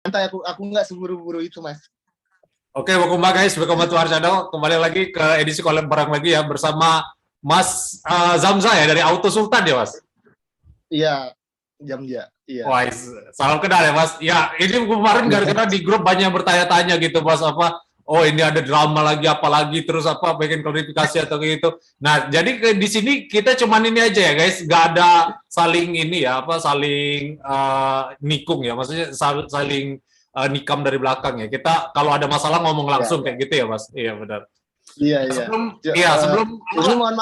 santai, aku nggak seburu-buru itu, Mas. Oke, welcome back guys, welcome to Arshado. Kembali lagi ke edisi collab bareng lagi ya bersama Mas Zamza ya dari Auto Sultan ya Mas. Iya, Jamja. Iya. Wah, salam kenal ya Mas. Ya, ini kemarin gara-gara di grup banyak bertanya-tanya gitu Mas, apa oh ini ada drama lagi apa lagi terus apa pengen klarifikasi atau gitu. Nah, jadi di sini kita cuman ini aja ya guys, nggak ada saling ini ya apa saling nikung ya, maksudnya saling nikam dari belakang ya. Kita kalau ada masalah ngomong langsung kayak gitu ya Mas. Iya benar. Iya, iya. Sebelum ini mohon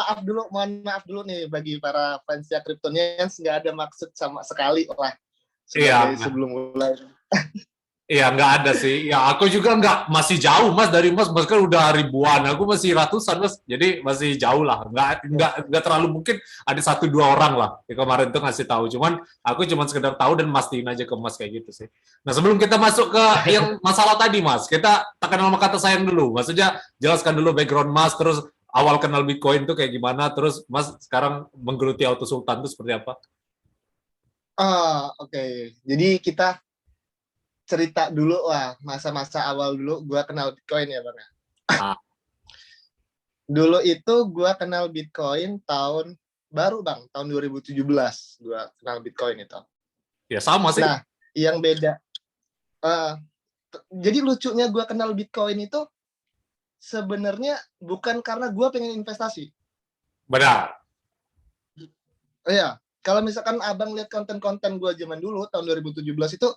maaf dulu nih bagi para fans ya Kryptonians, nggak ada maksud sama sekali lah sebagai sebelum mulai. Iya, nggak ada sih. Ya, aku juga masih jauh, Mas, dari Mas. Mas kan udah ribuan, aku masih ratusan, Mas. Jadi masih jauh lah. Nggak terlalu mungkin ada 1-2 orang lah. Ya, kemarin tuh ngasih tahu. Cuman aku cuma sekedar tahu dan mastiin aja ke Mas kayak gitu sih. Nah, sebelum kita masuk ke yang masalah tadi, Mas, kita tekan nama kata sayang dulu. Maksudnya jelaskan dulu background Mas, terus awal kenal Bitcoin tuh kayak gimana, terus Mas sekarang menggeluti Auto Sultan tuh seperti apa? Oke. Jadi kita cerita dulu lah, masa-masa awal dulu gue kenal Bitcoin ya Bang. Dulu itu gue kenal Bitcoin tahun 2017 gue kenal Bitcoin itu. Ya sama sih. Nah, yang beda, jadi lucunya gue kenal Bitcoin itu sebenarnya bukan karena gue pengen investasi. Benar. Iya, kalau misalkan abang lihat konten-konten gue zaman dulu tahun 2017 itu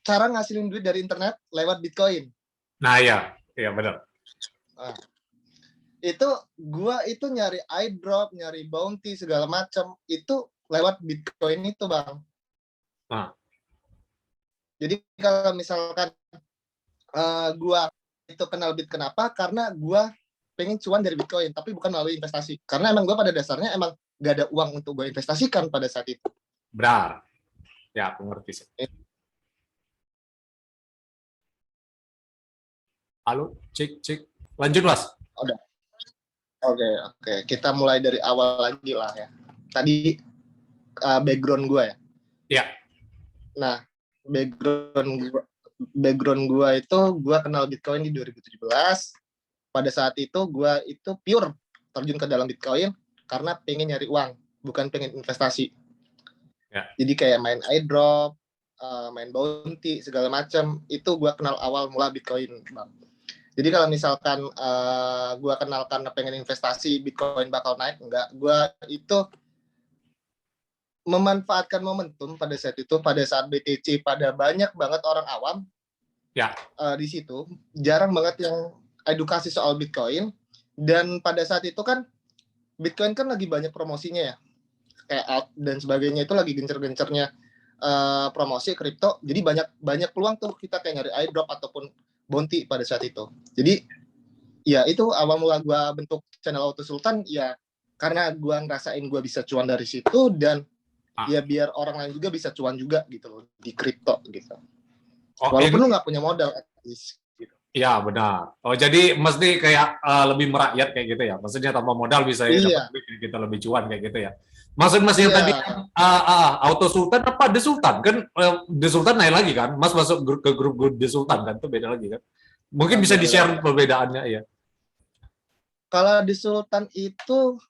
cara ngasilin duit dari internet lewat Bitcoin. Nah ya benar. Itu gua itu nyari airdrop, nyari bounty segala macam itu lewat Bitcoin itu Bang. Jadi kalau misalkan gua itu kenal Bitcoin kenapa? Karena gua pengen cuan dari Bitcoin, tapi bukan melalui investasi. Karena emang gua pada dasarnya emang gak ada uang untuk gua investasikan pada saat itu. Benar. Ya, aku ngerti sih. Halo, cek. Lanjut, Mas. Udah. Oke. Kita mulai dari awal lagi lah ya. Tadi background gue ya. Iya. Nah, background gue itu gue kenal Bitcoin di 2017. Pada saat itu gue itu pure terjun ke dalam Bitcoin karena pengen nyari uang, bukan pengen investasi. Ya. Jadi kayak main airdrop, main bounty segala macam itu gue kenal awal mula Bitcoin, Bang. Jadi kalau misalkan gue kenal karena pengen investasi Bitcoin bakal naik, enggak. Gue itu memanfaatkan momentum pada saat itu, pada saat BTC, pada banyak banget orang awam ya di situ. Jarang banget yang edukasi soal Bitcoin. Dan pada saat itu kan Bitcoin kan lagi banyak promosinya ya. Kayak alt dan sebagainya itu lagi gencer-gencernya promosi kripto. Jadi banyak peluang tuh kita kayak nyari airdrop ataupun bounty pada saat itu. Jadi ya itu awal mula gue bentuk channel Auto Sultan ya karena gue ngerasain gue bisa cuan dari situ dan ya biar orang lain juga bisa cuan juga gitu loh di kripto gitu. Walaupun lu nggak punya modal at least. Gitu. Iya benar. Oh jadi mesti kayak lebih merakyat kayak gitu ya. Maksudnya tanpa modal bisa ya dapat kita lebih cuan kayak gitu ya. Maksud Mas yang tadi Auto Sultan apa The Sultan kan The Sultan naik lagi kan? Mas masuk ke grup The Sultan kan itu beda lagi kan? Mungkin bisa di-share perbedaannya ya. Kalau The Sultan itu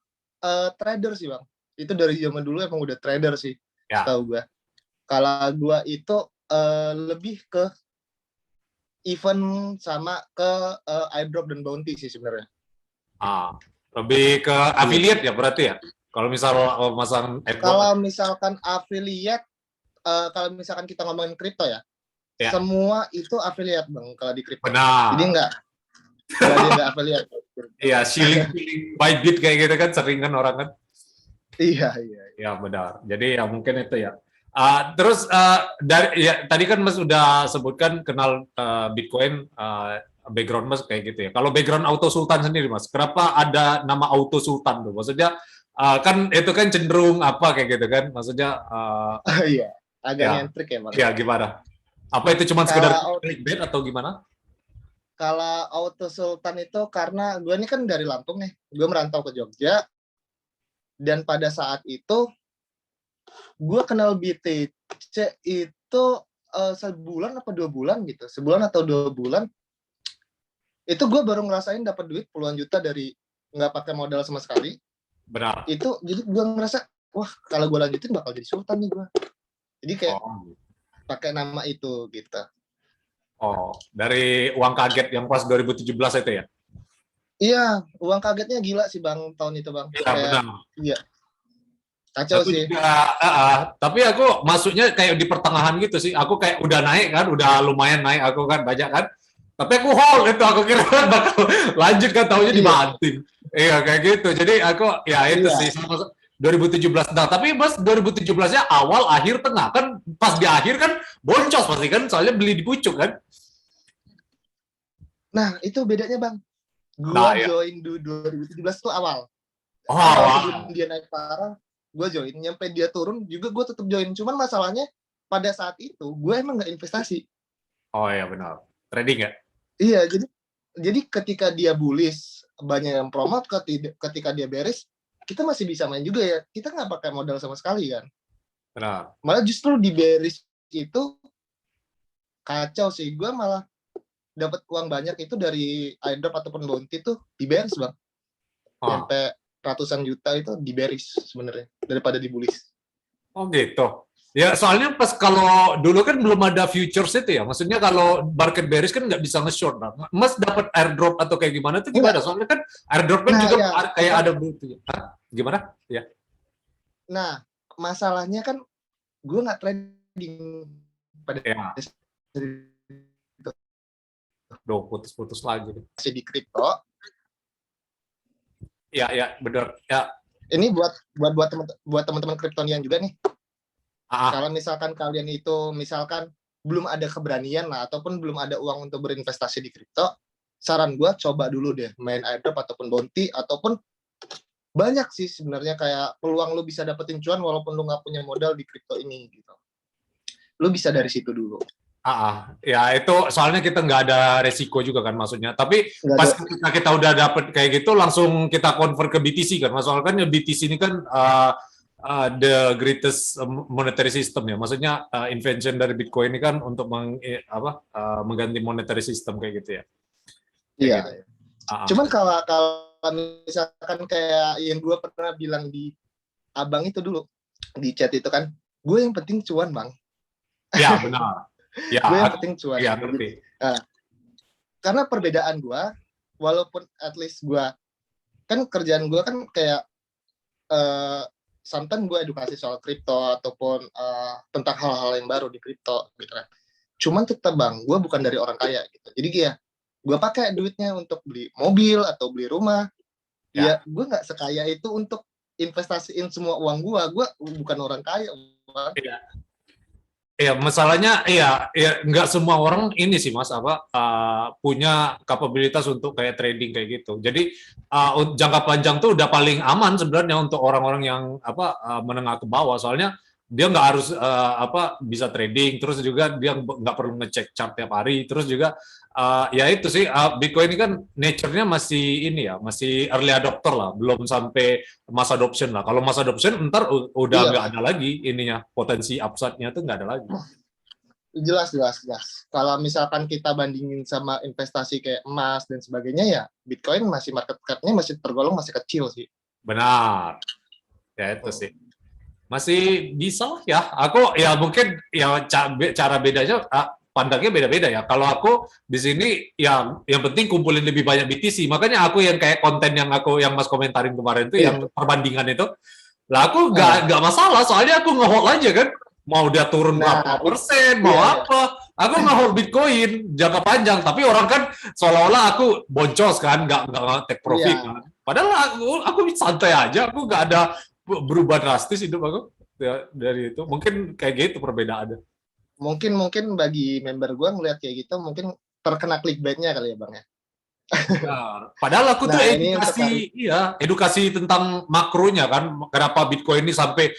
trader sih Bang. Itu dari zaman dulu emang udah trader sih. Ya. Tahu gue. Kalau gue itu lebih ke event sama ke airdrop dan bounty sih sebenarnya. Lebih ke affiliate ya berarti ya? Kalau misal masang airdrop. Kalau misalkan affiliate, kalau misalkan kita ngomongin kripto ya, semua itu affiliate Bang kalau di kripto. Benar. Jadi enggak ada affiliate. Iya, shilling Bybit kayak gitu kan sering kan orang kan. Iya. Ya benar. Jadi ya mungkin itu ya. Terus dari ya tadi kan Mas udah sebutkan kenal Bitcoin background Mas kayak gitu ya. Kalau background Auto Sultan sendiri Mas, kenapa ada nama Auto Sultan tuh? Maksudnya kan itu kan cenderung apa kayak gitu kan? Maksudnya iya, agak nyentrik ya Mas. Ya gimana? Apa itu cuma sekedar clickbait atau gimana? Kalau Auto Sultan itu karena gue ini kan dari Lampung nih, gue merantau ke Jogja, dan pada saat itu gue kenal BTC itu sebulan apa 2 bulan gitu, sebulan atau 2 bulan, itu gue baru ngerasain dapat duit puluhan juta dari nggak pakai modal sama sekali. Benar. Itu jadi gue ngerasa, wah kalau gue lanjutin bakal jadi sultan nih gue. Jadi kayak pakai nama itu gitu. Oh, dari uang kaget yang pas 2017 itu ya? Iya, uang kagetnya gila sih Bang tahun itu Bang. Iya, benar. Iya. Kacau aku sih. Juga, tapi aku masuknya kayak di pertengahan gitu sih. Aku kayak udah naik kan, udah lumayan naik aku kan banyak kan. Tapi aku hold itu, aku kira bakal lanjut kan, taunya dibanting. Iya kayak gitu. Jadi aku ya itu sih 2017. Nah, tapi Mas 2017-nya awal, akhir, tengah kan pas di akhir kan boncos pasti kan, soalnya beli di pucuk kan. Nah, itu bedanya Bang. Gua join 2017 tuh awal. Sebelum dia naik parah, gue join. Nyampe dia turun juga gue tetap join. Cuman masalahnya pada saat itu gue emang nggak investasi. Oh iya benar. Trading ya? Iya, jadi ketika dia bullish, banyak yang promote, ketika dia bearish, kita masih bisa main juga ya. Kita nggak pakai modal sama sekali kan. Benar. Malah justru di bearish itu kacau sih. Gue malah dapat uang banyak itu dari airdrop ataupun bounty tuh di bearish Bang. Sampai ratusan juta itu di bearish sebenarnya daripada di bullish. Oh gitu. Ya soalnya pas kalau dulu kan belum ada futures itu ya. Maksudnya kalau market bearish kan nggak bisa nge-short. Nah, Mas dapat airdrop atau kayak gimana tuh gimana? Soalnya kan airdrop kan juga kayak ada butuhnya. Gimana? Ya. Nah, masalahnya kan gue nggak trading pada Duh, putus-putus lagi. Masih di kripto. Ya, benar. Ya. Ini buat teman-teman kriptonian juga nih. Kalau misalkan kalian itu misalkan belum ada keberanian lah ataupun belum ada uang untuk berinvestasi di kripto, saran gue coba dulu deh main airdrop ataupun bounty ataupun banyak sih sebenarnya kayak peluang lu bisa dapetin cuan walaupun lu nggak punya modal di kripto ini gitu. Lu bisa dari situ dulu. Ya itu soalnya kita nggak ada resiko juga kan maksudnya. Tapi pas kita udah dapet kayak gitu langsung kita convert ke BTC kan. Soalnya kan BTC ini kan the greatest monetary system ya. Maksudnya invention dari Bitcoin ini kan untuk mengganti monetary system kayak gitu ya. Iya. Gitu. Cuman kalau misalkan kayak yang gue pernah bilang di abang itu dulu di chat itu kan, gue yang penting cuan Bang. Ya benar. Ya, gue yang penting cuan. Ya, ngerti. Karena perbedaan gue, walaupun at least gue kan kerjaan gue kan kayak sometimes gue edukasi soal kripto ataupun tentang hal-hal yang baru di kripto gitu kan. Cuman tetap Bang, gue bukan dari orang kaya gitu. Jadi kayak gue pakai duitnya untuk beli mobil atau beli rumah. Ya gue nggak sekaya itu untuk investasiin semua uang gue. Gue bukan orang kaya. Bang. Iya, masalahnya nggak semua orang ini sih Mas punya kapabilitas untuk kayak trading kayak gitu. Jadi jangka panjang tuh udah paling aman sebenarnya untuk orang-orang yang menengah ke bawah. Soalnya dia nggak harus bisa trading, terus juga dia nggak perlu ngecek chart tiap hari, terus juga ya itu sih Bitcoin ini kan nature-nya masih ini ya, masih early adopter lah, belum sampai mass adoption lah. Kalau mass adoption ntar udah nggak ada lagi ininya, potensi upside-nya tuh nggak ada lagi. Jelas. Kalau misalkan kita bandingin sama investasi kayak emas dan sebagainya ya, Bitcoin masih market cap-nya masih tergolong masih kecil sih. Benar. Ya itu sih. Masih bisa lah ya. Aku ya mungkin ya cara bedanya pandangnya beda-beda ya. Kalau aku di sini yang penting kumpulin lebih banyak BTC. Makanya aku yang kayak konten yang Mas komentarin kemarin itu yang perbandingan itu. Lah aku nggak masalah soalnya aku nge-hold aja kan. Mau dia turun berapa persen, mau apa. Aku nge-hold Bitcoin jangka panjang. Tapi orang kan seolah-olah aku boncos kan, nggak take profit kan. Padahal aku santai aja. Aku nggak ada berubah drastis hidup aku ya, dari itu. Mungkin kayak gitu perbedaannya. Mungkin bagi member gue ngeliat kayak gitu mungkin terkena clickbait-nya kali ya Bang ya. Nah, padahal aku tuh edukasi tentang makronya kan, kenapa Bitcoin ini sampai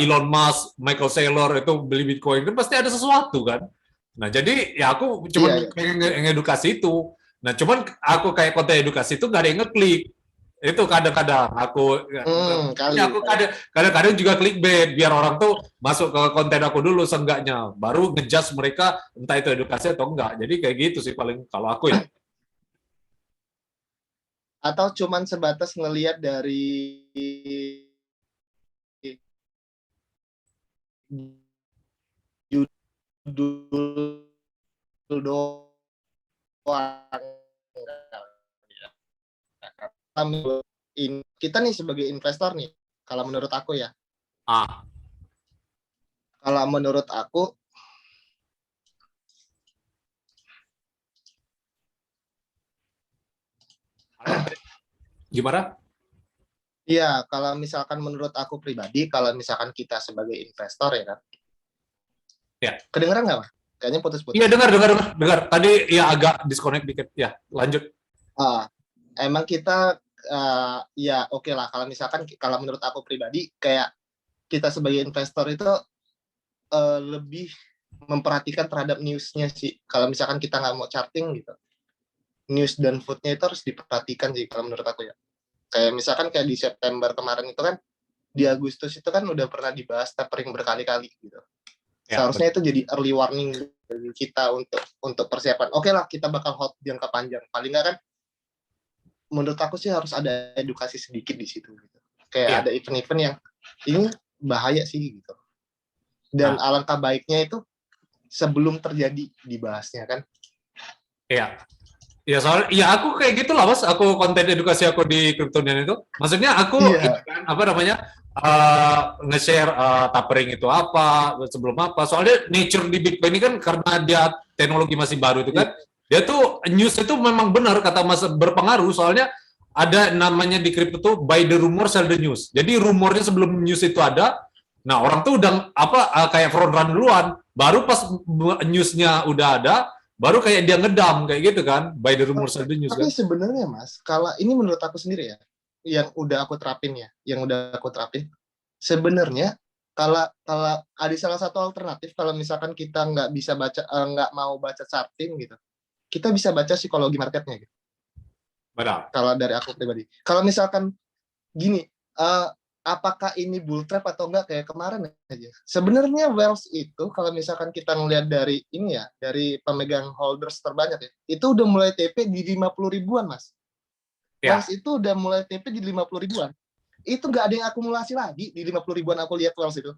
Elon Musk, Michael Saylor itu beli Bitcoin kan pasti ada sesuatu kan. Nah jadi ya aku cuma pengen ngedukasi itu. Nah cuman aku kayak konten edukasi itu nggak ada yang ngeklik. Itu kadang-kadang aku Kali. aku kadang-kadang juga clickbait biar orang tuh masuk ke konten aku dulu seenggaknya, baru ngejudge mereka entah itu edukasi atau enggak. Jadi kayak gitu sih paling kalau aku ya. Atau cuman sebatas ngelihat dari judul doang. Kita nih sebagai investor nih, kalau menurut aku ya. Kalau menurut aku Gimana? iya, kalau misalkan menurut aku pribadi, kalau misalkan kita sebagai investor ya kan. Ya. Kedengeran nggak, Mas? Kayaknya putus-putus. Iya, dengar. Tadi ya agak disconnect dikit. Ya, lanjut. Emang kita ya oke lah, kalau misalkan kalau menurut aku pribadi kayak kita sebagai investor itu lebih memperhatikan terhadap newsnya sih. Kalau misalkan kita nggak mau charting gitu, news dan foodnya itu harus diperhatikan sih kalau menurut aku ya. Kayak misalkan kayak di September kemarin itu kan, di Agustus itu kan udah pernah dibahas tapering berkali-kali gitu. Ya, seharusnya itu jadi early warning bagi kita untuk persiapan. Oke lah, kita bakal hold jangka panjang. Paling nggak kan, menurut aku sih harus ada edukasi sedikit di situ gitu. Kayak ada event-event yang ini bahaya sih gitu. Dan alangkah baiknya itu sebelum terjadi dibahasnya kan. Iya. Ya soalnya, ya aku kayak gitulah Mas, aku konten edukasi aku di Kryptonian itu. Maksudnya aku apa namanya nge-share tapering itu apa, sebelum apa. Soalnya nature di Bitcoin ini kan karena dia teknologi masih baru itu kan, dia tuh news itu memang benar kata Mas berpengaruh. Soalnya ada namanya di kripto tuh buy the rumor sell the news. Jadi rumornya sebelum news itu ada, nah orang tuh udah apa kayak front run duluan. Baru pas newsnya udah ada, baru kayak dia ngedam kayak gitu kan, by the rumor sell the news kan. Tapi sebenarnya Mas, kalau ini menurut aku sendiri ya, yang udah aku terapin, sebenarnya kalau ada salah satu alternatif, kalau misalkan kita nggak bisa baca, nggak mau baca charting gitu, kita bisa baca psikologi marketnya gitu. Benar. Kalau dari aku pribadi, kalau misalkan gini, apakah ini bull trap atau enggak kayak kemarin aja. Sebenarnya Wells itu kalau misalkan kita ngelihat dari ini ya, dari pemegang holders terbanyak ya, itu udah mulai TP di 50 ribuan, Mas. Wells itu udah mulai TP di 50 ribuan. Itu nggak ada yang akumulasi lagi di 50 ribuan aku lihat Wells itu.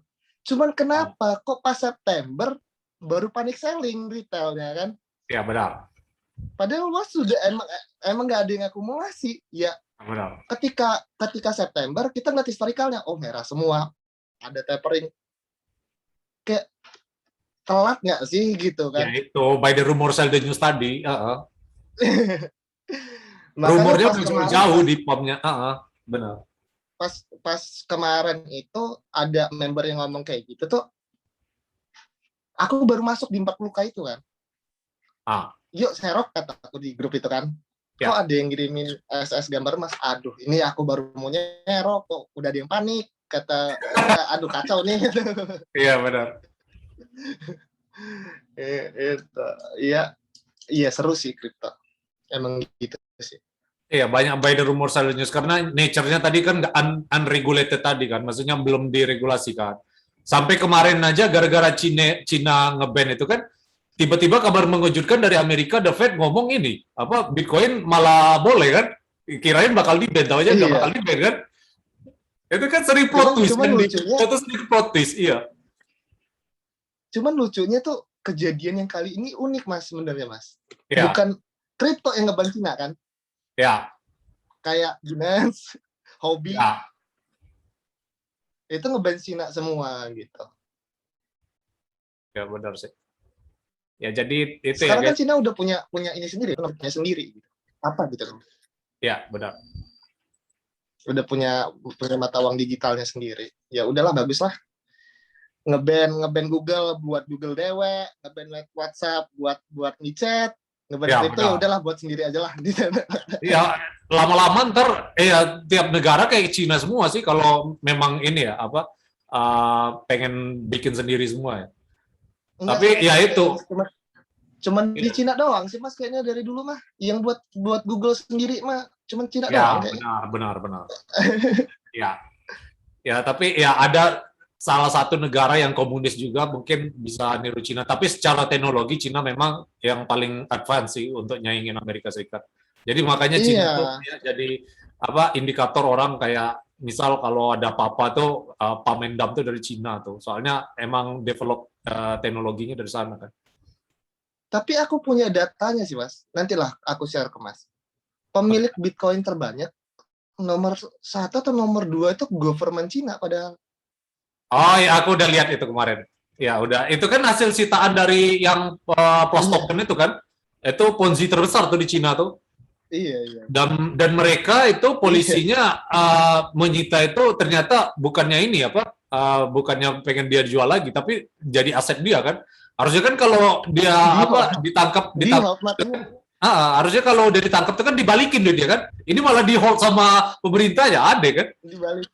Cuman kenapa kok pas September baru panic selling retailnya kan? Ya benar. Padahal Wells sudah emang nggak ada yang akumulasi. Ya benar. Ketika September kita ngeliat historicalnya, oh merah semua, ada tapering. Kayak telat nggak sih gitu kan? Ya itu by the rumor sell the news tadi. Rumornya udah jauh di pomnya. Benar. Pas kemarin itu ada member yang ngomong kayak gitu tuh, aku baru masuk di 40K itu kan. Yuk serok kata aku di grup itu kan. Kok ada yang ngirimin SS gambar Mas? Aduh, ini aku baru mau nyerok kok udah ada yang panik. Kata aduh kacau nih. Iya benar. Iya seru sih kripto. Emang gitu sih. Iya, banyak by the rumor sell the news karena nature-nya tadi kan unregulated tadi kan, maksudnya belum diregulasi kan. Sampai kemarin aja gara-gara Cina nge-ban itu kan, tiba-tiba kabar mengejutkan dari Amerika, The Fed ngomong ini, apa Bitcoin malah boleh kan? Kirain bakal di-ban, tahu aja nggak bakal di-ban kan? Itu kan sering plot twist kan, itu sering plot twist, iya. Cuman lucunya tuh kejadian yang kali ini unik Mas sebenarnya Mas. Ya. Bukan kripto yang nge-ban Cina kan? Ya. Kayak Binance, Hobi. Ya. Itu nge-ban Cina semua gitu. Ya benar sih. Ya jadi itu sekarang ya. Kan Cina udah punya ini sendiri, punya sendiri gitu. Apa gitu kan? Ya, benar. Udah punya mata uang digitalnya sendiri. Ya udahlah bagus lah. Nge-ban Google buat Google dewe, nge-ban WhatsApp buat ngechat, nge-ban kripto ya udahlah buat sendiri aja lah. Ya lama-lama ntar tiap negara kayak Cina semua sih kalau memang ini ya apa pengen bikin sendiri semua ya. Enggak, tapi ya itu cuman di Cina doang sih Mas kayaknya dari dulu mah yang buat Google sendiri mah Cuman Cina Ya, doang kayaknya. benar. Ya, ya, tapi ya ada salah satu negara yang komunis juga mungkin bisa niru Cina. Tapi secara teknologi Cina memang yang paling advance sih untuk nyaingin Amerika Serikat. Jadi makanya Cina tuh Iya, ya, jadi apa indikator orang kayak misal kalau ada apa-apa tuh Pamendam tuh dari Cina tuh. Soalnya emang develop teknologinya dari sana kan. tapi aku punya datanya sih Mas. Nantilah aku share ke Mas. Pemilik Bitcoin terbanyak nomor 1 atau nomor 2 itu government Cina padahal. Oh ya, aku udah lihat itu kemarin. Ya udah, itu kan hasil sitaan dari yang plus Iya, token itu kan. Itu Ponzi terbesar tuh di Cina tuh. iya. Dan mereka itu Iya, polisinya menyita itu ternyata bukannya ini apa, bukannya pengen dia jual lagi, tapi jadi aset dia kan. Harusnya kan kalau dia di hold, apa ditangkap di ditangkap hold makanya harusnya kalau udah ditangkap itu kan dibalikin dia kan. Ini malah di hold sama pemerintah ya ada kan. dibalik.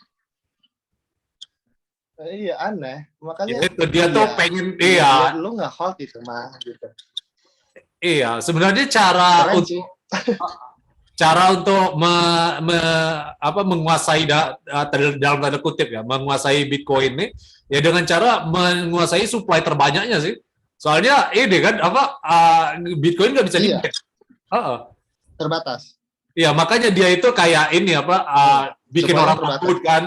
Iya aneh, makanya Ya itu dia tuh iya, pengen iya, ya iya lu nggak hold itu mah gitu. iya sebenarnya Keren sih. cara untuk apa, menguasai dalam tanda kutip ya menguasai Bitcoin ini ya dengan cara menguasai supply terbanyaknya sih. Soalnya ini kan apa Bitcoin nggak bisa Iya, di-ban. terbatas. Iya makanya dia itu kayak ini apa bikin Supply-nya orang terbatas. takut kan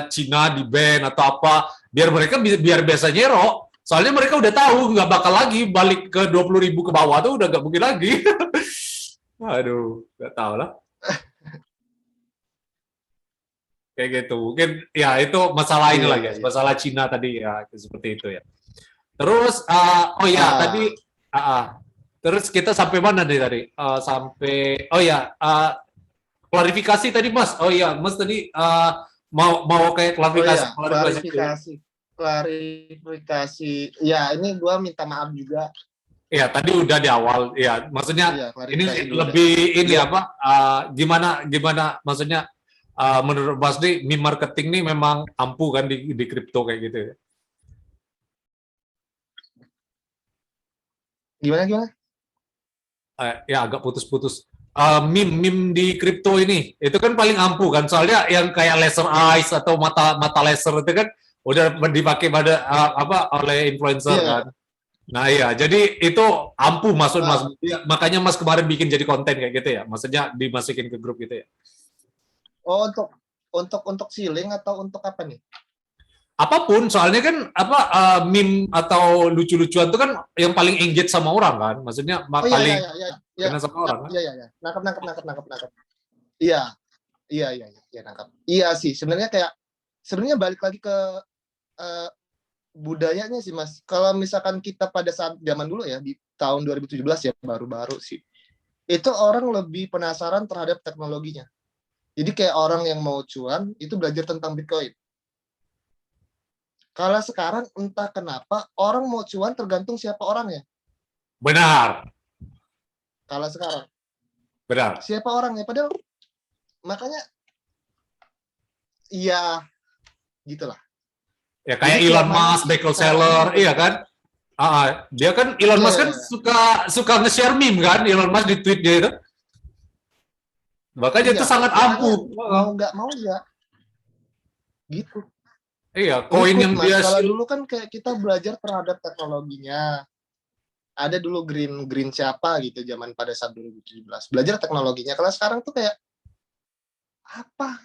Cina di ban atau apa biar mereka biar biasa nyero. Soalnya mereka udah tahu nggak bakal lagi balik ke 20.000 ke bawah tuh udah nggak mungkin lagi. Aduh, nggak tahu lah. Kayak gitu. Mungkin ya itu masalah ini Iya, lagi, iya, ya, iya. masalah Cina tadi ya seperti itu ya. Terus oh ya Ah, tadi terus kita sampai mana nih tadi? Sampai oh ya klarifikasi tadi Mas. Oh ya Mas tadi mau mau kayak oh klarifikasi ya, klarifikasi dulu. klarifikasi. Ya, ini gua minta maaf juga. Ya tadi udah di awal ya. Maksudnya Iya, ini klarifikasi dulu deh. lebih ini Biar apa? Gimana gimana maksudnya menurut Mas nih meme marketing nih memang ampuh kan di kripto kayak gitu ya? gimana? Ya agak putus-putus. Meme di kripto ini itu kan paling ampuh kan soalnya yang kayak laser eyes atau mata mata laser itu kan udah dipakai pada apa oleh influencer Iya, kan. iya. Nah iya jadi itu ampuh maksud Mas. Ah, Makanya Mas kemarin bikin jadi konten kayak gitu ya. Maksudnya dimasukin ke grup gitu ya. oh untuk ceiling atau untuk apa nih? Apapun soalnya kan apa meme atau lucu-lucuan itu kan yang paling engage sama orang kan. Maksudnya Oh iya, paling iya. kena sama orang kan. Iya. Nangkap. Iya, iya, nangkap. Iya sih, sebenarnya balik lagi ke uh, budayanya sih Mas. Kalau misalkan kita pada saat zaman dulu ya di tahun 2017 ya baru-baru sih. Itu orang lebih penasaran terhadap teknologinya. Jadi kayak orang yang mau cuan itu belajar tentang Bitcoin. Kalau sekarang entah kenapa orang mau cuan tergantung siapa orangnya. Benar, Kalau sekarang benar. siapa orangnya padahal makanya iya gitulah. Ya Jadi kayak kayak Elon mana Musk, sih Michael caranya Saylor, gitu. iya kan? Dia kan Elon Iya, Musk iya, kan iya. suka nge-share meme kan, Elon Musk di tweet dia itu. Makanya Iya, itu sangat makanya ampuh. mau nggak mau ya gitu. Iya, koin Ngikut yang Mas. dia Kalau dulu kan kayak kita belajar terhadap teknologinya. Ada dulu green green siapa gitu zaman pada saat 2017. Belajar teknologinya. Kalau sekarang tuh kayak apa?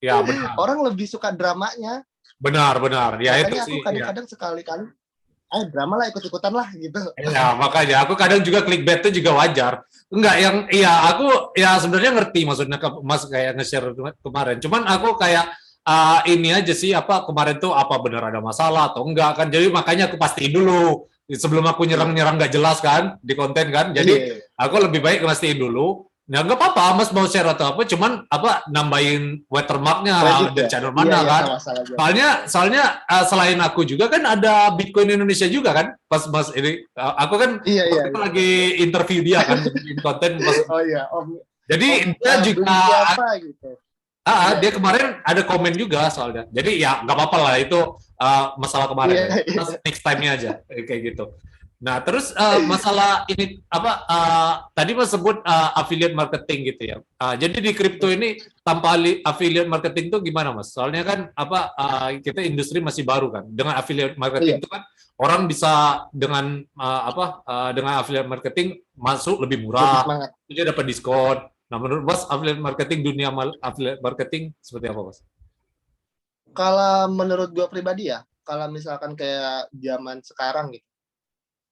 ya benar, Orang lebih suka dramanya. benar. Ya itu Makanya aku sih, ya. kadang-kadang sekali-kali, drama lah ikut-ikutan lah gitu. Ya, makanya aku kadang juga clickbait itu juga wajar. Enggak yang iya aku ya sebenarnya ngerti maksudnya Mas kayak nge-share kemarin. Cuman aku kayak ini aja sih apa kemarin tuh apa benar ada masalah atau enggak kan. Jadi makanya aku pastiin dulu sebelum aku Iya. nyerang-nyerang nggak jelas kan di konten kan. Jadi Iya. aku lebih baik pastiin dulu. Nah, nggak apa-apa, Mas mau share atau apa, cuman apa nambahin watermarknya Kredit dari ya. channel Iya, mana iya, kan. sama-sama aja. Soalnya selain aku juga kan ada Bitcoin Indonesia juga kan. Pas Mas ini aku kan Iya, iya, waktu itu iya. lagi interview dia kan bikin konten pas. Oh iya, Jadi Om dia juga beli siapa gitu. Iya, dia iya. kemarin ada komen juga soalnya. Jadi ya nggak apa-apa lah itu masalah kemarin Iya, ya. iya. Next time-nya aja kayak gitu. Nah, terus masalah ini apa tadi Mas sebut affiliate marketing gitu ya. Jadi di kripto ini tanpa affiliate marketing itu gimana Mas? Soalnya kan apa kita industri masih baru kan. Dengan affiliate marketing Iya. itu kan orang bisa dengan dengan affiliate marketing masuk lebih Lebih murah, semangat. dia dapat diskon. Nah, menurut Mas affiliate marketing affiliate marketing seperti apa Mas? Kalau menurut gue pribadi ya, kalau misalkan kayak zaman sekarang gitu,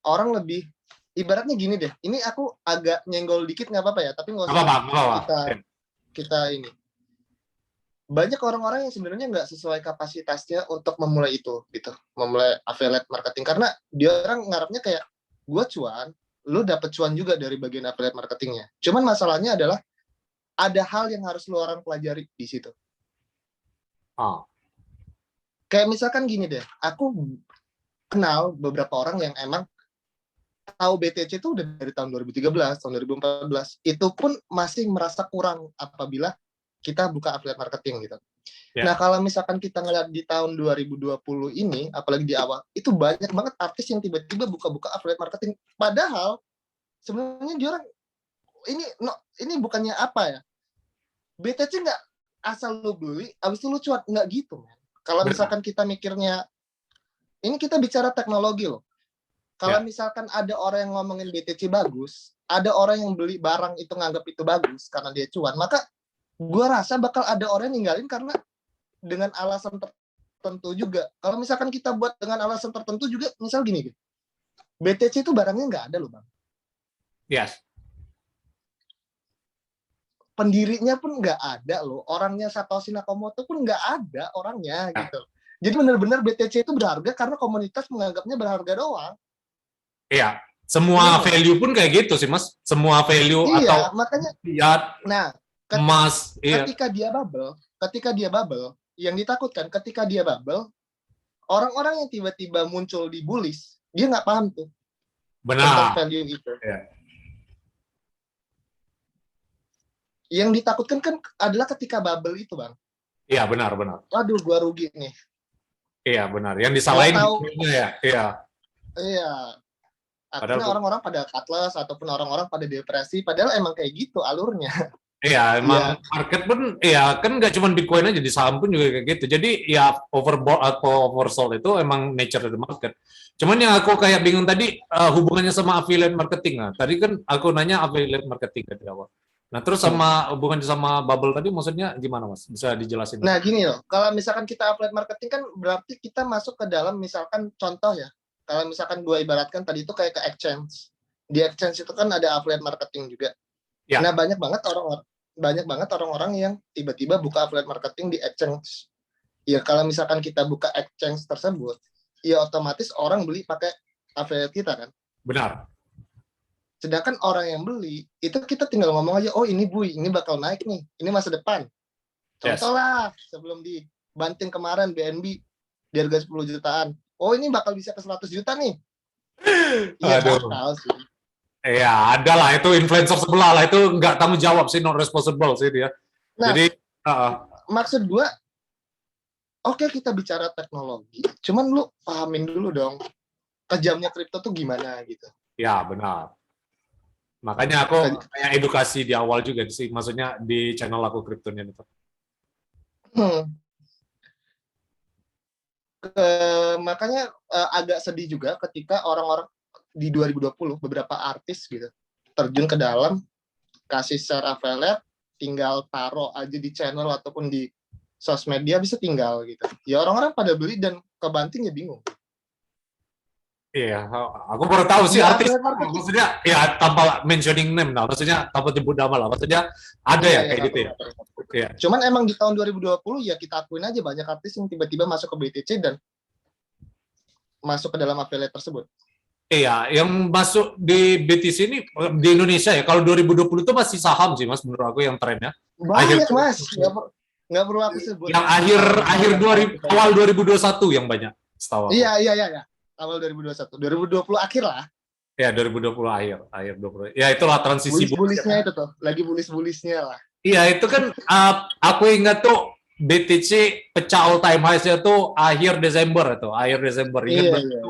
orang lebih ibaratnya gini deh. Ini aku agak nyenggol dikit nggak apa-apa ya, tapi nggak usah kita ini. Banyak orang-orang yang sebenarnya nggak sesuai kapasitasnya untuk memulai itu gitu, memulai affiliate marketing karena dia orang ngarepnya kayak gue cuan, lu dapet cuan juga dari bagian affiliate marketingnya. Cuman masalahnya adalah ada hal yang harus lu orang pelajari di situ. Kayak misalkan gini deh, aku kenal beberapa orang yang emang tahu BTC itu udah dari tahun 2013, tahun 2014. Itu pun masih merasa kurang apabila kita buka affiliate marketing gitu. Yeah. Nah, kalau misalkan kita ngeliat di tahun 2020 ini, apalagi di awal, itu banyak banget artis yang tiba-tiba buka-buka affiliate marketing. Padahal sebenarnya dia orang ini bukannya apa ya? BTC nggak asal lu beli, abis itu lu cuan, nggak gitu, man. Kalau misalkan kita mikirnya, ini kita bicara teknologi loh. Kalau misalkan ada orang yang ngomongin BTC bagus, ada orang yang beli barang itu nganggap itu bagus karena dia cuan, maka gue rasa bakal ada orang yang ninggalin karena dengan alasan tertentu juga. Kalau misalkan kita buat dengan alasan tertentu juga, misal gini, BTC itu barangnya nggak ada loh, Bang. Yes. Pendirinya pun nggak ada loh, orangnya Satoshi Nakamoto pun nggak ada orangnya gitu. Jadi benar-benar BTC itu berharga karena komunitas menganggapnya berharga doang. Iya, semua value pun kayak gitu sih Mas. Semua value atau makanya. Nah, ketika dia bubble, yang ditakutkan ketika dia bubble, orang-orang yang tiba-tiba muncul di bullish, dia nggak paham tuh. Benar. Value itu. Yang ditakutkan kan adalah ketika bubble itu, Bang. Iya, benar. Waduh, gua rugi nih. Iya, benar. Yang disalahin ya. Iya. Akhirnya orang-orang pada cutlass ataupun orang-orang pada depresi, padahal emang kayak gitu alurnya. Iya, emang market pun, ya kan nggak cuma Bitcoin aja, di saham pun juga kayak gitu. Jadi ya overbought atau oversold itu emang nature of the market. Cuman yang aku kayak bingung tadi hubungannya sama affiliate marketing. Nah, tadi kan aku nanya affiliate marketing tadi awal. Nah, terus sama hubungannya sama bubble tadi maksudnya gimana, Mas? Bisa dijelasin? Nah, gini loh. Kalau misalkan kita affiliate marketing kan berarti kita masuk ke dalam misalkan contoh ya. Kalau misalkan gue ibaratkan tadi itu kayak ke exchange. Di exchange itu kan ada affiliate marketing juga. Ya. Nah, banyak banget orang-orang yang tiba-tiba buka affiliate marketing di exchange. Ya, kalau misalkan kita buka exchange tersebut, ya otomatis orang beli pakai affiliate kita kan. Benar. Sedangkan orang yang beli, itu kita tinggal ngomong aja, oh ini Bui, ini bakal naik nih, ini masa depan. Contoh lah, sebelum dibanting kemarin BNB, di harga 10 jutaan. Oh ini bakal bisa ke 100 juta nih. Iya, bakal sih. Iya, ada lah, itu influencer sebelah lah, itu nggak tanggung jawab sih, non responsible sih dia. Nah, jadi, maksud gue, oke kita bicara teknologi, cuman lu pahamin dulu dong, kejamnya kripto tuh gimana gitu. Ya, benar. Makanya aku kayak edukasi di awal juga sih, maksudnya di channel aku Kriptonian itu. Makanya agak sedih juga ketika orang-orang di 2020 beberapa artis gitu terjun ke dalam kasih share affiliate, tinggal taruh aja di channel ataupun di sosmed dia bisa tinggal gitu. Ya orang-orang pada beli dan kebanting ya bingung. Iya, aku baru tahu sih artis. Maksudnya ya tanpa mentioning name lah, maksudnya tanpa nyebut nama lah, maksudnya ada ya kayak gitu ya. Iya. Cuman emang di tahun 2020 ya kita akuin aja banyak artis yang tiba-tiba masuk ke BTC dan masuk ke dalam affiliate tersebut. Iya, yang masuk di BTC ini di Indonesia ya, kalau 2020 itu masih saham sih Mas, menurut aku yang trennya. Banyak Mas, nggak perlu aku sebut. Yang awal 2021 yang banyak, setahu aku. Iya. Awal 2021, 2020 akhir lah. Ya, 2020 akhir 20. Ya itulah transisi bullish-nya itu tuh, lagi bullish-bullishnya lah. Iya, itu kan aku ingat tuh BTC pecah all time highs-nya tuh akhir Desember itu, akhir Desember. Ingat iya.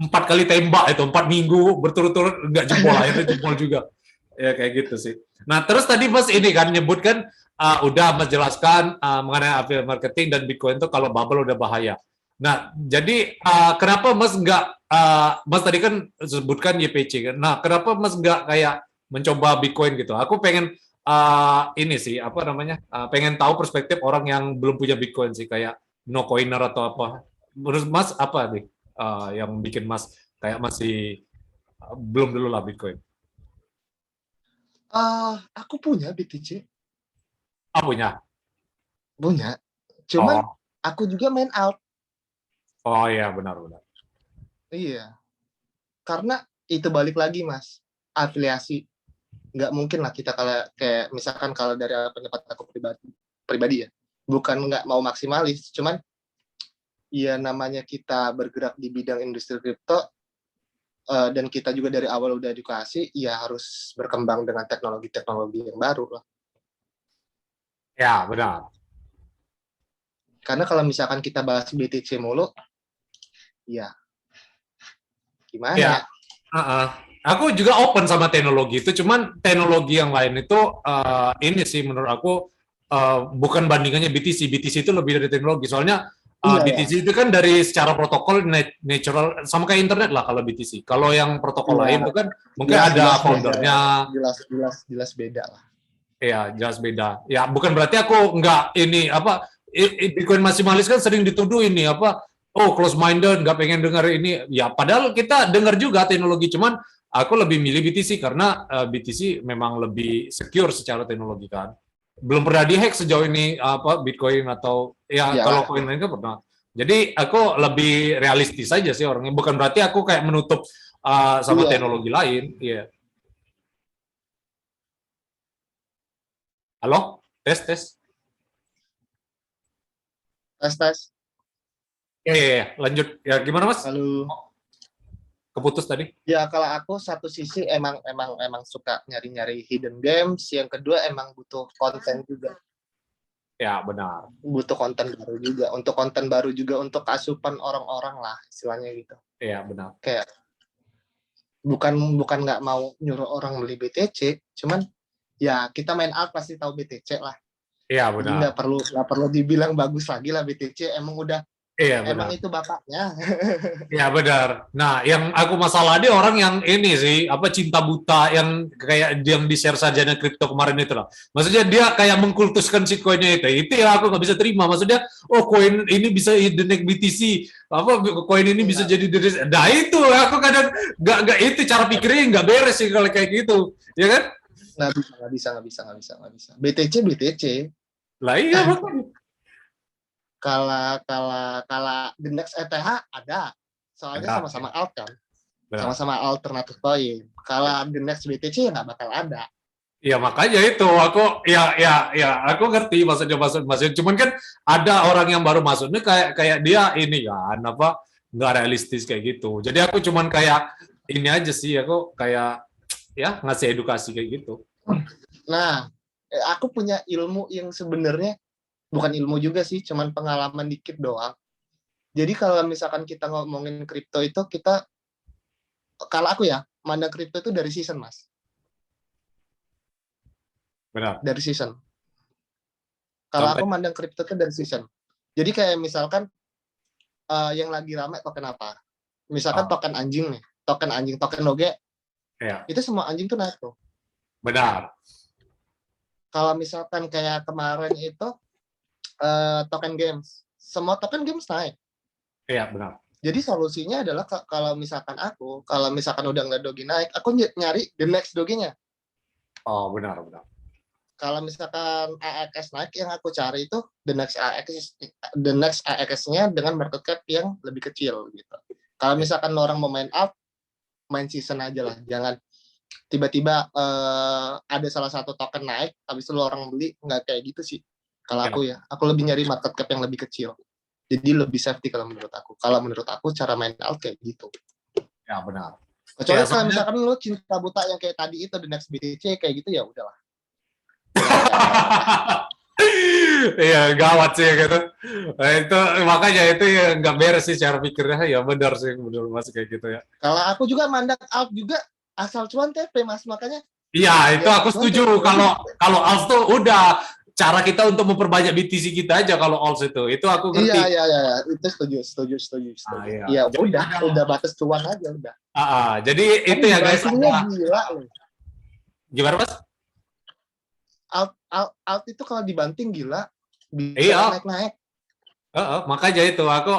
4 kali tembak itu 4 minggu berturut-turut nggak jebol, akhirnya jebol juga. Ya kayak gitu sih. Nah terus tadi Mas ini kan nyebutkan udah Mas jelaskan mengenai affiliate marketing dan Bitcoin itu kalau bubble udah bahaya. Nah jadi kenapa Mas nggak Mas tadi kan sebutkan YPC kan. Nah kenapa Mas nggak kayak mencoba Bitcoin gitu? Aku pengen ini sih apa namanya pengen tahu perspektif orang yang belum punya Bitcoin sih kayak no coiner atau apa. Menurut Mas apa nih yang bikin Mas kayak masih belum dulu lah Bitcoin? Aku punya BTC, Oh punya. punya. Cuman Oh, aku juga main alt. oh iya benar-benar. Iya, karena itu balik lagi mas, afiliasi. Nggak mungkin lah kita kalau kayak misalkan kalau dari pendapat aku pribadi ya, bukan nggak mau maksimalis, cuman ya namanya kita bergerak di bidang industri kripto dan kita juga dari awal udah edukasi, ya harus berkembang dengan teknologi-teknologi yang baru lah. Ya benar. Karena kalau misalkan kita bahas BTC mulu, ya gimana Ya, ya? aku juga open sama teknologi itu, cuman teknologi yang lain itu ini sih menurut aku bukan bandingannya BTC. BTC itu lebih dari teknologi. Soalnya Iya ya, BTC itu kan dari secara protokol natural sama kayak internet lah kalau BTC. Kalau yang protokol iya lain itu kan mungkin jelas-jelas ada beda ya, foundernya. jelas-jelas beda lah. Ya, jelas beda. Ya, bukan berarti aku nggak ini apa Bitcoin maksimalis kan sering dituduh ini apa close minded nggak pengen dengar ini. Ya, padahal kita dengar juga teknologi cuman aku lebih milih BTC karena BTC memang lebih secure secara teknologi kan. Belum pernah dihack sejauh ini apa Bitcoin atau ya kalau Iyalah. koin lain kan pernah. Jadi aku lebih realistis saja sih orangnya. Bukan berarti aku kayak menutup sama Iya, teknologi lain. Iya. Halo? Tes tes. tes tes. Iya, iya, iya. Lanjut. Ya, gimana Mas? Lalu Keputus tadi? ya kalau aku satu sisi emang suka nyari-nyari hidden games, yang kedua emang butuh konten juga. Ya, benar. Butuh konten baru juga. Untuk konten baru juga untuk asupan orang-orang lah istilahnya gitu. Iya, benar. Kayak bukan bukan nggak mau nyuruh orang beli BTC, cuman ya kita main alt pasti tahu BTC lah. Iya, Jadi benar. nggak perlu dibilang bagus lagi lah BTC, Iya, emang benar. itu bapaknya. Iya, benar. Nah, yang aku masalah dia orang yang ini sih, apa cinta buta yang kayak yang di-share Sarjana Kripto kemarin itu lah. Maksudnya dia kayak mengkultuskan si koinnya itu. Itu yang aku nggak bisa terima. Maksudnya, oh koin ini bisa the next BTC, apa koin ini bisa Enggak, jadi the next. Nah, itu aku kadang nggak itu cara pikirnya nggak beres sih kalau kayak gitu. Ya kan? nggak bisa. BTC. Lah iya, makanya. Kala the next ETH ada. Soalnya Benar, ya. sama-sama alt kan. Benar. Sama-sama alternatif coin. Kala the next BTC ya nggak bakal ada. Ya makanya itu aku aku ngerti maksudnya cuman kan ada orang yang baru masuk ini kayak kayak dia ini kan apa nggak realistis kayak gitu. Jadi aku cuman kayak ini aja sih aku kayak ya ngasih edukasi kayak gitu. Nah, aku punya ilmu yang sebenarnya bukan ilmu juga sih, cuman pengalaman dikit doang. Jadi kalau misalkan kita ngomongin kripto itu kalau aku ya, mandang kripto itu dari season, Mas. Benar. Dari season. Kalau Sampai aku mandang kripto itu dari season. Jadi kayak misalkan yang lagi ramai token apa? Misalkan oh, token anjing, token doge, ya itu semua anjing tuh naik tuh. benar. Kalau misalkan kayak kemarin itu token games, semua token games naik. Iya benar. Jadi solusinya adalah kalau misalkan udah nggak dogi naik, aku nyari the next doginya. Oh benar. Kalau misalkan AX naik, yang aku cari itu the next AX-nya dengan market cap yang lebih kecil gitu. Kalau misalkan orang mau main alt, main season aja lah, jangan tiba-tiba ada salah satu token naik, habis itu orang beli, nggak kayak gitu sih. Kalau Ya, aku lebih nyari market cap yang lebih kecil. Jadi lebih safety kalau menurut aku. Kalau menurut aku cara main alt kayak gitu. ya benar. Kecuali Ya kalau soalnya misalkan lu cinta buta yang kayak tadi itu the next BTC kayak gitu ya udahlah. Jangan main alt. Iya, gawat sih gitu. Nah, itu makanya itu ya nggak beres sih cara pikirnya. Ya benar sih, benar Mas kayak gitu ya. Kalau aku juga mandang Alf juga asal cuan TP Mas, makanya Iya, itu ya aku cuan setuju. TP. Kalau kalau ALS tuh udah cara kita untuk memperbanyak BTC kita aja kalau ALS itu aku Iya, ngerti. iya, iya, itu setuju, setuju, setuju, Ah, setuju. iya. Iya, Jadi udah batas cuan aja udah. jadi Tapi itu ya guys dibantingnya ada gila loh. gimana Mas? Alt itu kalau dibanting gila, bisa Iya, naik-naik. makanya itu aku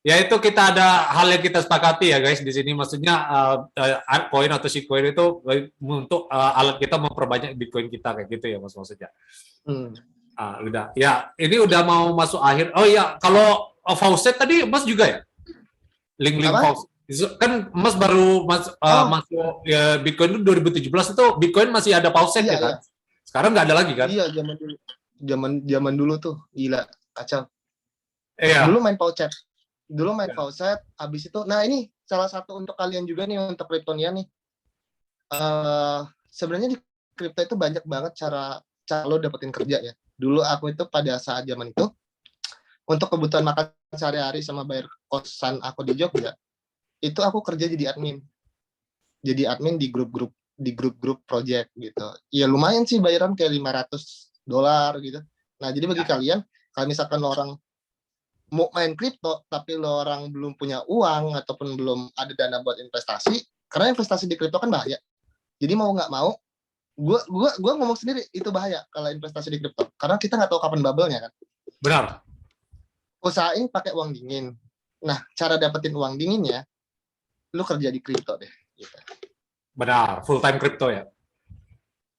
ya itu kita ada hal yang kita sepakati ya guys di sini maksudnya koin atau shitcoin itu untuk alat kita memperbanyak Bitcoin kita kayak gitu ya Mas maksudnya. Hmm. Udah ya ini udah mau masuk akhir. Oh ya kalau faucet tadi Mas juga ya link-link Apa? faucet kan Mas baru masuk ya, Bitcoin itu 2017 itu Bitcoin masih ada faucet Iya, ya kan? iya. Sekarang nggak ada lagi kan? Iya, zaman dulu. Zaman dulu tuh gila, kacau. Iya. Dulu main Faucet. Dulu main Faucet, habis itu nah ini salah satu untuk kalian juga nih untuk kriptonia nih. Sebenarnya di kripto itu banyak banget cara lo dapetin kerja ya. Dulu aku itu pada saat zaman itu untuk kebutuhan makan sehari-hari sama bayar kosan aku di Jogja, itu aku kerja jadi admin. Jadi admin di grup-grup project gitu. Ya lumayan sih bayaran kayak $500 gitu. Nah, jadi bagi kalian kalau misalkan orang mau main kripto tapi lo orang belum punya uang ataupun belum ada dana buat investasi, karena investasi di kripto kan bahaya. Jadi mau nggak mau, gue ngomong sendiri itu bahaya kalau investasi di kripto, karena kita nggak tahu kapan bubble-nya kan. Benar. Usahain pakai uang dingin. Nah, cara dapetin uang dinginnya, lu kerja di kripto deh. Gitu. Benar, full time crypto ya.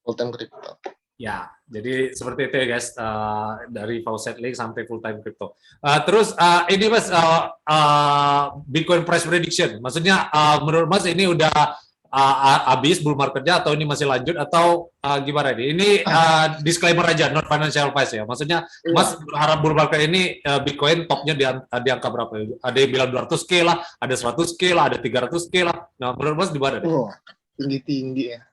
Full time kripto. Ya, jadi seperti itu ya guys, dari faucet link sampai full time crypto. Terus ini Mas, Bitcoin price prediction, maksudnya menurut Mas ini udah habis bull marketnya atau ini masih lanjut atau gimana nih? Ini disclaimer aja, not financial advice ya. Maksudnya Mas berharap bull market ini Bitcoin topnya di angka berapa? Ada yang bilang 200K lah, ada 100K lah, ada 300K lah. Nah, menurut Mas di mana nih? Tinggi-tinggi ya.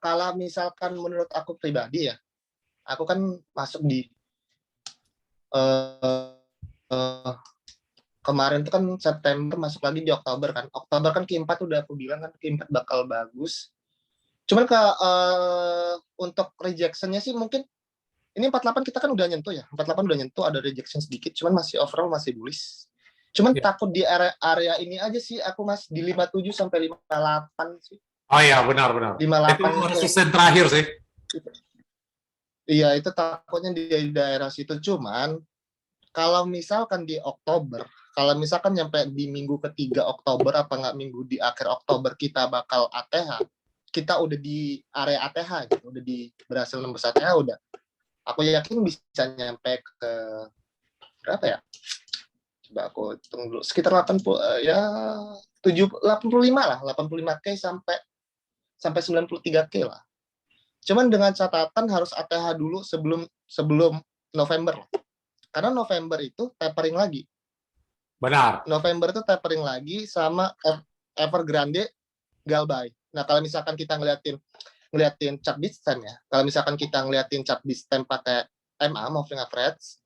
Kalau misalkan menurut aku pribadi ya, aku kan masuk di kemarin tuh kan September masuk lagi di Oktober kan. Oktober kan Q4 udah aku bilang kan Q4 bakal bagus. Cuman untuk rejectionnya sih mungkin ini 48 kita kan udah nyentuh ya. 48 udah nyentuh, ada rejection sedikit, cuman masih overall masih bullish. Cuman takut di area ini aja sih aku Mas di 57 sampai 58 sih. Oh iya, benar-benar. 58 itu resisten terakhir sih. Iya, itu takutnya di daerah situ. Cuman kalau misalkan di Oktober, kalau misalkan nyampe di minggu ketiga Oktober apa nggak minggu di akhir Oktober kita bakal ATH, kita udah di area ATH gitu, udah di berhasil nembus ATH udah. Aku yakin bisa nyampe ke berapa ya? Coba aku hitung dulu. Sekitar 80 ya 85 lah, 85K sampai 93K lah. Cuman dengan catatan harus ATH dulu sebelum November. Karena November itu tapering lagi. Benar. November itu tapering lagi sama Evergrande Galbay. Nah, kalau misalkan kita ngeliatin chart distance ya. Kalau misalkan kita ngeliatin chart distance pakai MA, moving average,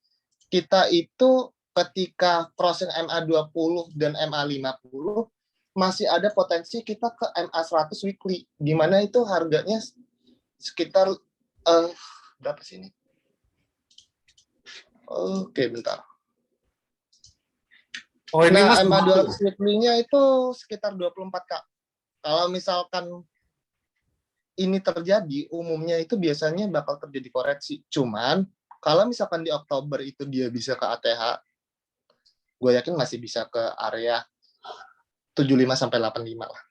kita itu ketika crossing MA20 dan MA50 masih ada potensi kita ke MA100 weekly. Dimana itu harganya sekitar berapa sih ini? Oke, bentar. Oh, ini nah, Mas MA200 weekly-nya itu sekitar 24K. Kalau misalkan ini terjadi, umumnya itu biasanya bakal terjadi koreksi. Cuman, kalau misalkan di Oktober itu dia bisa ke ATH, gue yakin masih bisa ke area 75 sampai 85 lah.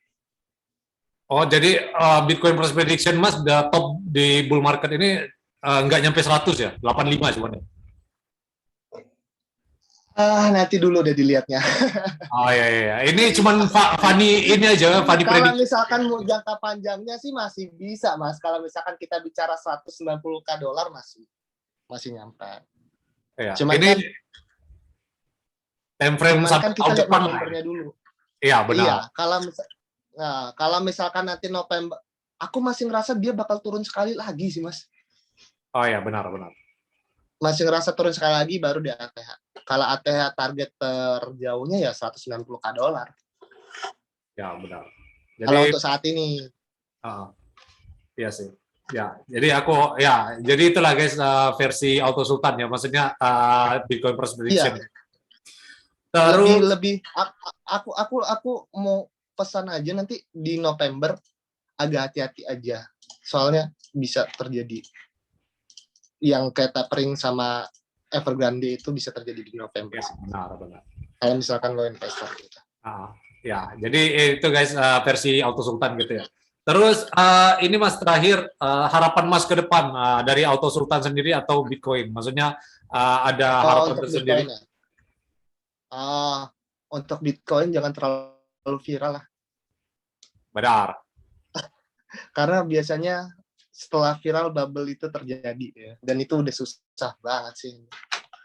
Oh, jadi Bitcoin price prediction Mas udah top di bull market ini nggak nyampe 100 ya? 85 cuman ya? Nanti dulu deh dilihatnya. Oh iya. Ini cuman Fani ini aja, Fani Kalau prediksi. misalkan mau jangka panjangnya sih masih bisa, Mas. Kalau misalkan kita bicara 190K dolar masih nyampe. Ya, Cuman ini kan time frame kan kita lihat depan Novembernya dulu. Iya, benar. Iya, kalau misalkan nanti November, aku masih ngerasa dia bakal turun sekali lagi sih, Mas. Oh ya, benar-benar. Masih ngerasa turun sekali lagi baru di ATH. Kalau ATH target terjauhnya ya 190k dolar. Ya, benar. Kalau Jadi, untuk saat ini. iya sih. Ya, jadi itulah guys versi Auto Sultan ya, maksudnya Bitcoin Price Prediction. Iya. Terus Lebih aku mau pesan aja nanti di November agak hati-hati aja. Soalnya bisa terjadi yang kayak tapering sama Evergrande itu bisa terjadi di November. Ya, benar. Kalau misalkan lo investor gitu. Ya, jadi itu guys versi Auto Sultan gitu ya. Terus ini Mas terakhir harapan Mas ke depan dari Auto Sultan sendiri atau Bitcoin? Maksudnya ada harapan untuk tersendiri? Bitcoin ya. Untuk Bitcoin jangan terlalu viral lah. Benar. Karena biasanya setelah viral bubble itu terjadi ya. Dan itu udah susah banget sih.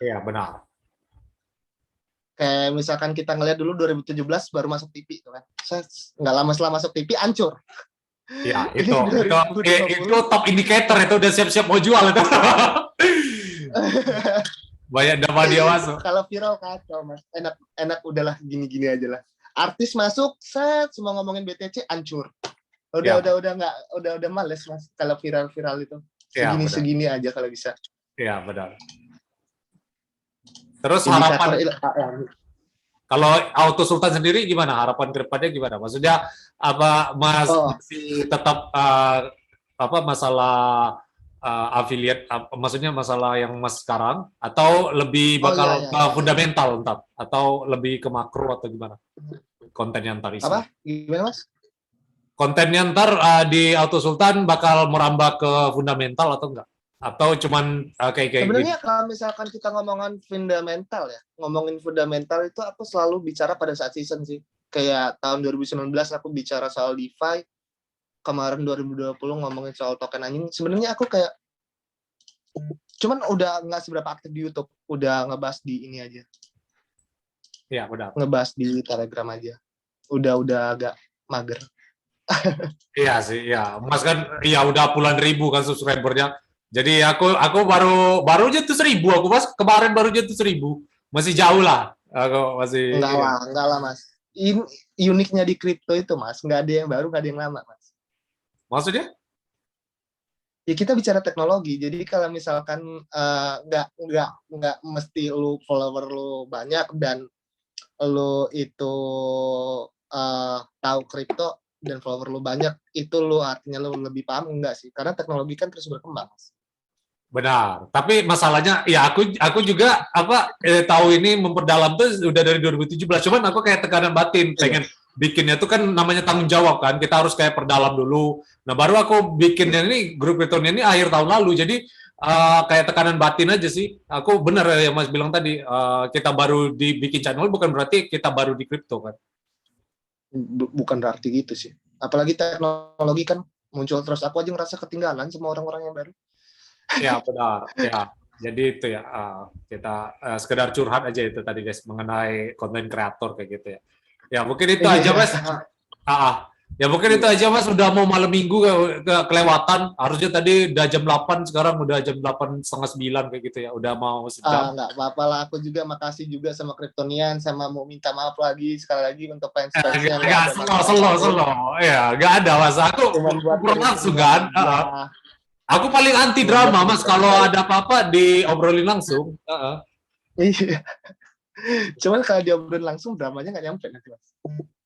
Iya, benar. Kayak misalkan kita ngeliat dulu 2017 baru masuk TV tuh kan. Nggak lama setelah masuk TV hancur. Ya, itu top indikator, itu udah siap-siap mau jual itu. Banyak nama dia masuk. Kalau viral kacau Mas. Enak udahlah gini-gini aja lah. Artis masuk, semua ngomongin BTC hancur. Udah males Mas kalau viral-viral itu. Segini aja kalau bisa. Iya, benar. Terus harapan kalau Auto Sultan sendiri gimana? Harapan ke depannya gimana? Maksudnya apa Mas masih tetap masalah affiliate, maksudnya masalah yang Mas sekarang, atau lebih bakal fundamental ntar, atau lebih ke makro atau gimana? Kontennya ntar isi. Apa? Gimana Mas? Kontennya ntar di Auto Sultan bakal merambah ke fundamental atau enggak? Atau cuman kayak sebenarnya kalau misalkan kita ngomongin fundamental itu aku selalu bicara pada saat season sih. Kayak tahun 2019 aku bicara soal DeFi, kemarin 2020 ngomongin soal token anjing. Sebenarnya aku kayak cuman udah nggak seberapa aktif di YouTube, udah ngebahas di ini aja. Iya, benar. Ngebahas di Telegram aja. Udah agak mager. Iya sih, ya. Mas kan ya udah puluhan ribu kan subscribernya. Jadi aku baru aja tuh 1.000 aku Mas, kemarin baru aja tuh 1.000. Masih jauh lah. Aku masih enggak lah Mas. Ini uniknya di kripto itu Mas, nggak ada yang baru, nggak ada yang lama Mas. Maksudnya? Ya kita bicara teknologi. Jadi kalau misalkan nggak mesti lu follower lu banyak dan lu itu tahu kripto dan follower lu banyak, itu lu artinya lu lebih paham, enggak sih? Karena teknologi kan terus berkembang. Benar. Tapi masalahnya ya aku juga tahu ini memperdalam tuh udah dari 2017. Cuman aku kayak tekanan batin pengen bikinnya tuh kan namanya tanggung jawab kan. Kita harus kayak perdalam dulu. Nah, baru aku bikinnya ini grup kriptonya ini akhir tahun lalu. Jadi kayak tekanan batin aja sih. Aku benar yang Mas bilang tadi, kita baru dibikin channel bukan berarti kita baru di kripto kan. Bukan berarti gitu sih. Apalagi teknologi kan muncul terus. Aku aja ngerasa ketinggalan sama orang-orang yang baru. Ya, benar. Ya. Jadi itu ya, kita sekedar curhat aja itu tadi guys, mengenai konten kreator kayak gitu ya. Ya, mungkin itu aja Mas. Ya mungkin itu aja Mas, udah mau malam minggu kelewatan. Harusnya tadi udah jam 8, sekarang udah jam 8:30 kayak gitu ya. Udah mau sejam. Nggak apa-apa lah, aku juga makasih juga sama Kryptonian, sama mau minta maaf lagi sekali lagi untuk fans yang slow. Ya, nggak ada Mas. Aku kurang langsung kan. Aku paling anti drama Mas, kalau ada apa-apa diobrolin langsung. Iya. Cuman kalau diobrolin langsung dramanya nggak nyampe nanti Mas.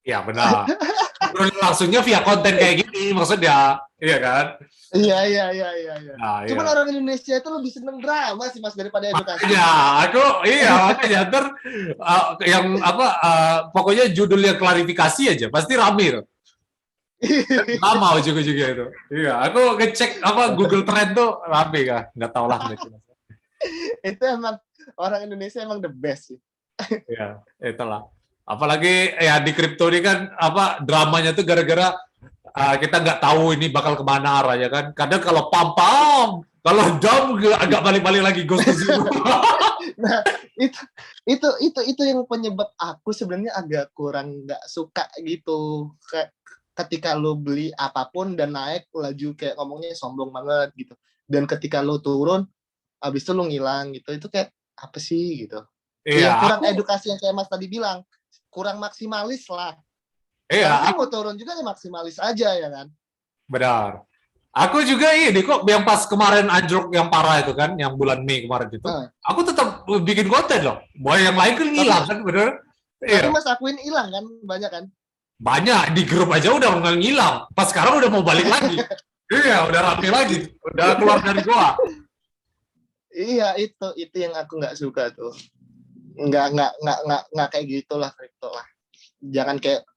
Ya benar. Obrolin langsungnya via konten kayak gini maksudnya, iya kan? Iya. Nah, cuman orang Indonesia itu lebih seneng drama sih Mas daripada edukasi. Ya, makanya yang pokoknya judulnya klarifikasi aja pasti rame. Lama juga itu. Iya, aku ngecek Google Trend tuh rame kah? Nggak tahu lah. Itu emang orang Indonesia emang the best sih. Iya, itulah. Apalagi ya di kripto ini kan dramanya tuh gara-gara kita nggak tahu ini bakal kemana arahnya kan. Kadang kalau pam, kalau down agak balik-balik lagi ghost ke situ. Nah, itu yang penyebab aku sebenarnya agak kurang nggak suka gitu. ketika lo beli apapun dan naik laju kayak ngomongnya sombong banget gitu. Dan ketika lo turun, abis itu lo ngilang gitu. Itu kayak apa sih gitu. Iya, Yang kurang edukasi yang kayak Mas tadi bilang, kurang maksimalis lah. Iya, Nanti mau turun juga ya maksimalis aja ya kan. benar. Aku juga ini kok yang pas kemarin anjlok yang parah itu kan, yang bulan Mei kemarin itu, aku tetap bikin konten loh. Bahwa yang lain kan hilang kan, bener? Tapi Mas akuin hilang kan, banyak kan? Banyak, di grup aja udah ngilang. Pas sekarang udah mau balik lagi. Iya, udah rapi lagi. Udah keluar dari gua. Iya, itu yang aku nggak suka tuh. Nggak kayak gitulah kripto lah. Jangan kayak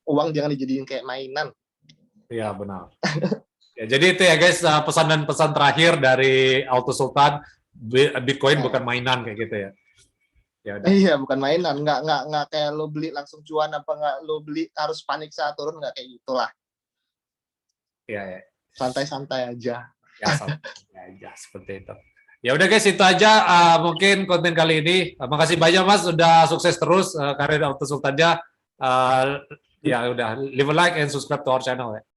uang jangan dijadiin kayak mainan. Iya, benar. Ya, jadi itu ya guys, pesan dan pesan terakhir dari Auto Sultan, Bitcoin bukan mainan kayak gitu ya. Ya udah. Iya, bukan mainan. Nggak kayak lo beli langsung cuan apa nggak lo beli harus panik saat turun, nggak kayak gitulah. Iya, ya. Santai-santai aja. Ya, santai aja seperti itu. Ya udah guys, itu aja mungkin konten kali ini. Makasih banyak Mas, sudah sukses terus karir Auto Sultannya. Ya udah, leave a like and subscribe to our channel ya.